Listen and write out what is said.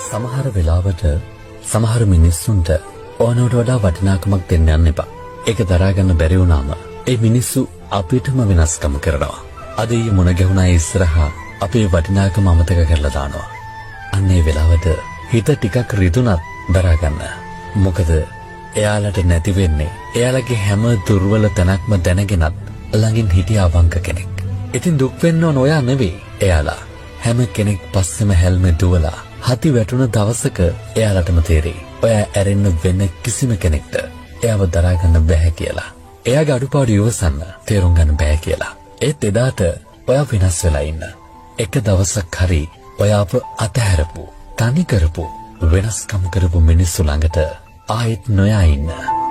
සමහර වෙලාවට සමහර මිනිස්සුන්ට ඕනවට වඩා වටිනාකමක් දෙන්න යන්න එපා. ඒක දරා ගන්න බැරි වුණාම ඒ මිනිස්සු අපිටම වෙනස්කම් කරනවා. අද ඊ මොන ගැහුණා ඉස්සරහා අපේ වටිනාකම අමතක කරලා දානවා. අන්න ඒ වෙලාවට හිත ටිකක් රිදුනත් දරා ගන්න. මොකද එයාලට නැති වෙන්නේ එයාලගේ හැම දුර්වල තැනක්ම දැනගෙනත් ළඟින් හිටිය අවංක කෙනෙක්. ඉතින් දුක් වෙන්න ඕන ඔයා නෙවෙයි එයාලා. හැම කෙනෙක් පස්සෙම හැල්මේ දුවලා හති වැටුණ දවසක එයාලටම තේරෙයි ඔයා ඇරෙන්න වෙන කිසිම කෙනෙක්ට එයාව දරා ගන්න බෑ කියලා. එයාගේ අඩුපාඩු ඉවසන්න තේරුම් ගන්න බෑ කියලා. ඒත් එදාට ඔයා වෙනස් වෙලා ඉන්න. එක දවසක් හරි ඔයාව අතහැරපු, තනි කරපු, වෙනස්කම් කරපු මිනිස්සු ළඟට ආයෙත් නොයා ඉන්න.